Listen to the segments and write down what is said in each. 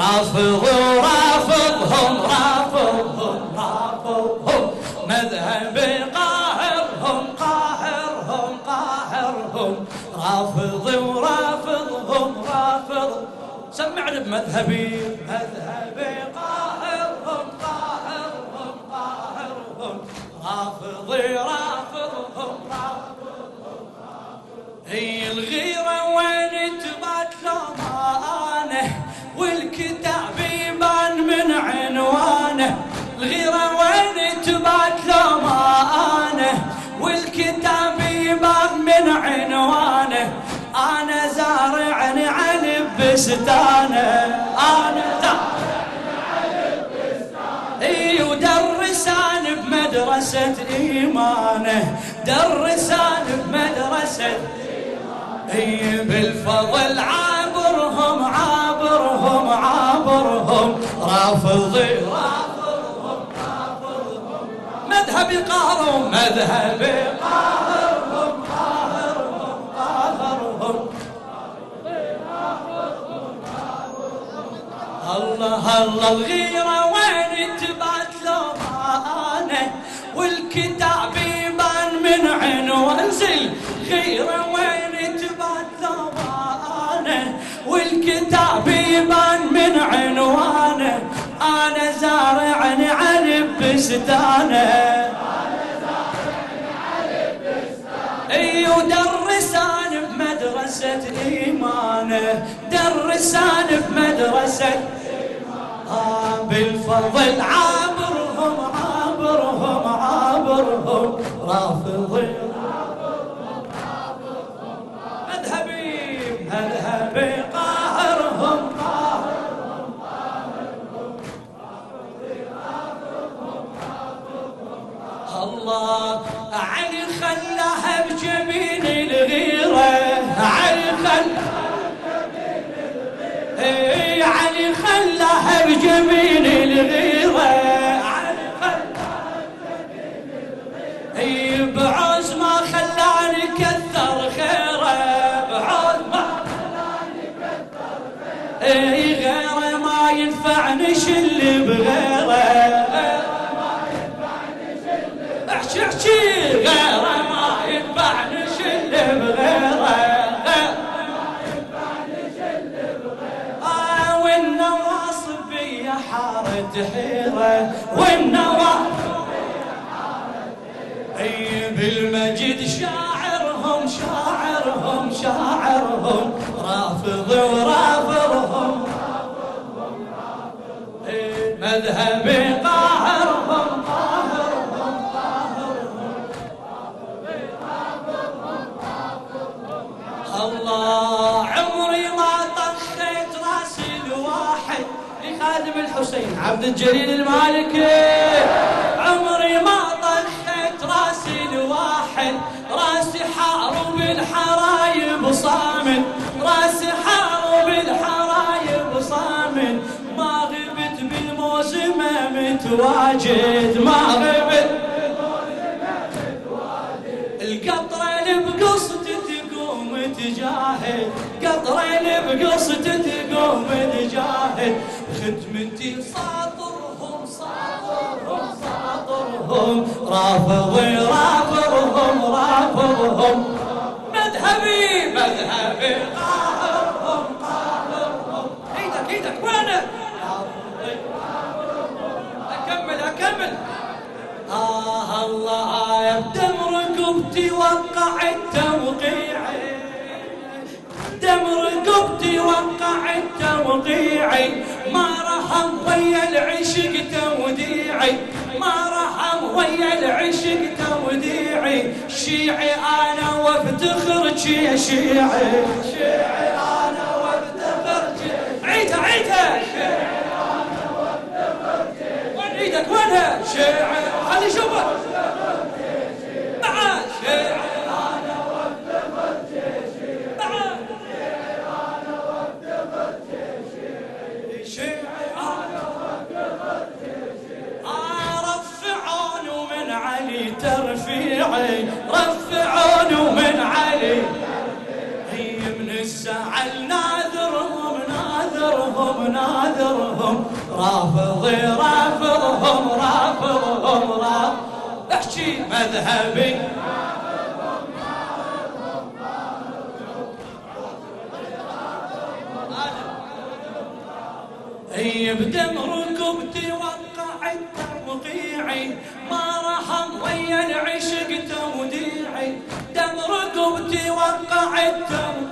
رافض ورافضهم رافضهم رافضهم مذهبي قاهرهم قاهرهم قاهرهم رافض ورافضهم رافض سمعني بمذهبي مذهبي قاهرهم قاهرهم قاهرهم رافضي رافضهم رافضهم هي الغيرة وين تبات لمانه والكتاب يبان من عنوانه الغيرة وين تبات لمانه والكتاب يبان من عنوانه أنا زارعني علي بستانه أنا زارعني علي بستانه ودرسان بمدرسة إيمانه درسان بمدرسة إيمانه بالفضل عابرهم عابرهم عابرهم رافضي رافضهم رافضهم مذهبي قهرهم مذهبي قهرهم قهرهم قهرهم الله الله الغيرة وين تبات لمانه والكتاب يبان من عنوانه انزل غيرة وين تبات لمانه والكتاب يبان من عنوانه أنا زارعني علي بستانه ودرسان بمدرسة إيمانه درسان بمدرسة إيمانه بالفضل عابرهم عابرهم عابرهم رافضي مذهبي مذهبي قاهرهم قاهرهم قاهرهم الله علي خلاها بجميل الغيرة علي خلاها بجميل الغيرة علي خلاها بجميل الغيرة علي خلاها بجميل الغيرة بعوز ما خلاني كثر خيره بعوز ما خلاني كثر خيره غيره ما ينفعني شل بغيره احكي غيره ما ينفعني شل بغيره غيره ما ينفعني شل بغيره والنواصب بيا حارة حيرة والنواصب بيا حارة حيرة بالمجد شاعرهم شاعرهم شاعرهم رافض ورافضهم رافضهم رافضهم مذهبي قاهرهم الله عمري ما طخيت راسي الواحد لخادم الحسين عبد الجليل المالكي عمري ما طخيت راسي الواحد راسي حارب الحرايب صامت راسي حارب الحرايب صامت ما غبت بالموسم متواجد ما غبت بالموسم متواجد القطرة اللي بقصتي تجاهد قطرين بقصة تقوم تجاهد خدمتي ساطرهم ساطرهم ساطرهم رافضي رافضهم رافضهم مذهبي مذهبي قاهرهم قاهرهم ايدك ايدك وينه اكمل اكمل الله بدم ركبتي وقع التوقيعي دم رقبتي وقع التوقيعي ما رحم ويا العشق توديعي ما رحم ويا العشق توديعي شيعي انا وافتخر يا شيعي شيعي انا وافتخر عيدها عيدها شيعي انا وافتخر وين ايدك وينها شيعي خلي شوفه معاه شيعي ترفيعي رفعون من علي هي من الساعة الناذرهم ناذرهم ناظرهم ناظرهم رافضي رافضهم رافضهم رافض احكي مذهبي بدم ركبتي وقع التوقيعي ما رحم ويا العشق توديعي دم ركبتي وقع التوقيعي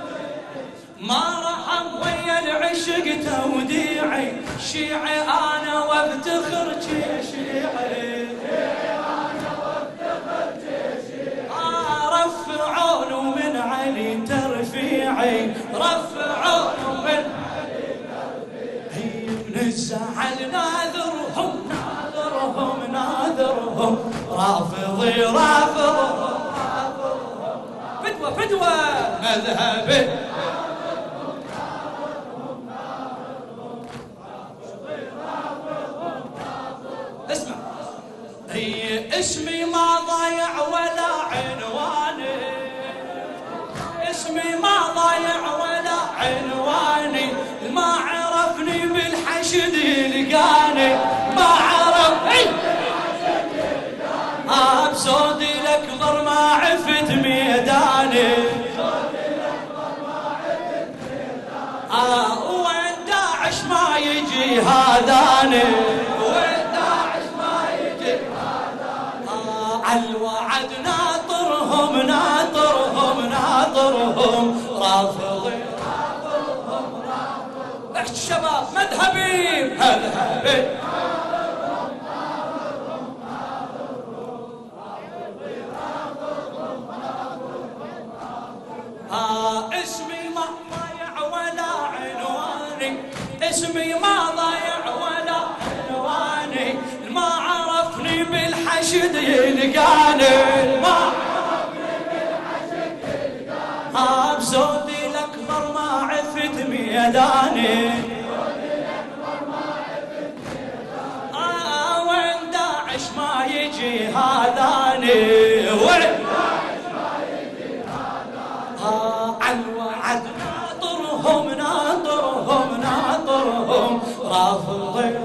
ما رحم ويا العشق توديعي شيعي انا وافتخر شيعي رفعون من علي ترفيعي رفعون من الزعل ناذرهم ناذرهم ناذرهم رافضي رافضهم فدوة فدوة مذهبي اسمع اسمي ما ضايع ولا عنواني اسمي ما ضايع ولا عنواني ما عرفني بالحشد يلقاني ما عرف بصوتي الاكبر ما عفت ميداني وين داعش ما يجي هذاني وين داعش ما يجي هذاني عالوعد ناطرهم ناطرهم ناطرهم رافضي الشباب مذهبي مذهبي اسمي ما ضايع ولا عنواني اسمي ما ضايع ولا عنواني ما عرفني بالحشد يلقاني ما عرفني بالحشد يلقاني بصوتي الاكبر ما عفت ميداني وين داعش ما يجي هذاني وين داعش ما يجي هذاني عالوعد ناطرهم ناطرهم ناطرهم رافضي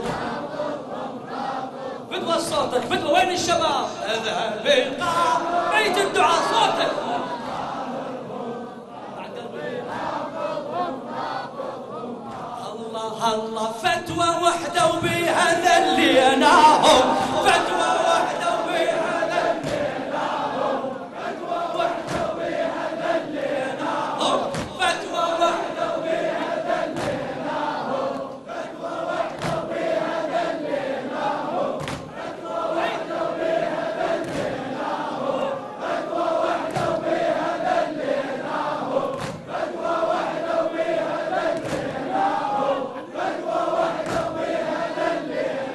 فدوى صوتك فدوى وين الشباب اذهب بالقاع بيت الدعاء صوتك الله فتوى وحده وبيها ذليناهم فتوى وحده وبيها ذليناهم فتوى وحده وبيها ذليناهم فتوى وحده وبيها ذليناهم فتوى وحده وبيها ذليناهم فتوى وحده وبيها ذليناهم فتوى وحده وبيها ذليناهم فتوى وحده وبيها ذليناهم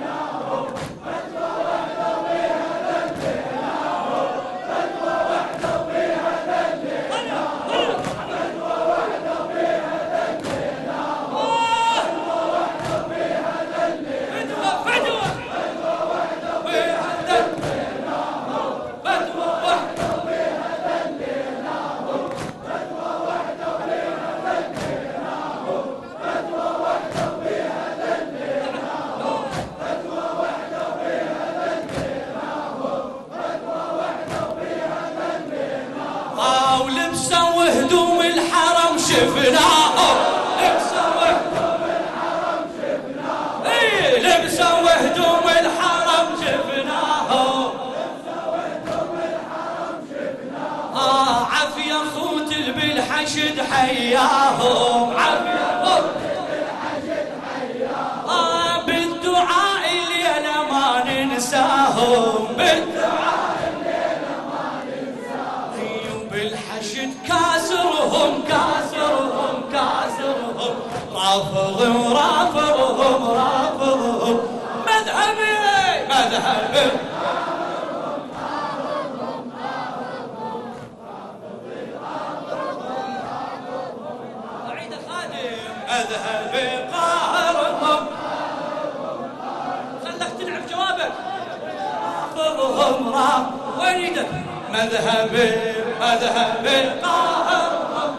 هدوم الحرم شفناهم لبسوا هدوم الحرم شفناهم لبسوا هدوم الحرم شفناهم عافية خوت بالحشد حياهم عافية خوت بالحشد حياهم بالدعاء الليلة ما ننساهم بالدعاء الليلة ما ننساهم بالحشد كاسرهم كاسرهم كاسرهم رافضهم رافضهم رافضهم مذهبي مذهبي مذهبي قاهرهم خلك تلعب جوابك رافضهم رافضهم وين يدك مذهبي مذهبي قاهرهم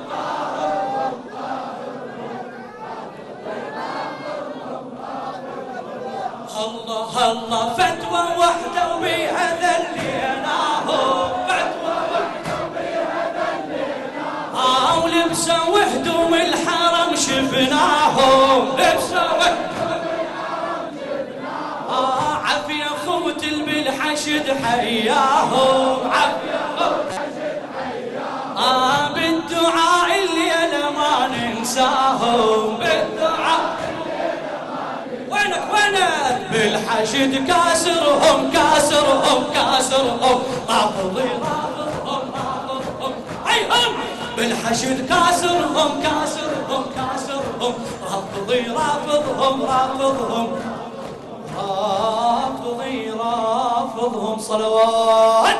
الله فتوى وحده وبيها ذليناهم، فتوى وحده وبيها ذليناهم، ولبسوا وهدوم الحرم شفناهم، لبسوا وهدوم الحرم شفناهم، عافية خوت بالحشد حياهم، عافية خوت بالحشد حياهم، بالدعاء الليلة ما ننساهم، بالدعاء بالحشد كاسرهم كاسرهم كاسرهم، رافضي رافضهم رافضهم، هيهم بالحشد كاسرهم كاسرهم كاسرهم، رافضي رافضهم رافضهم، رافضي رافضهم. صلوات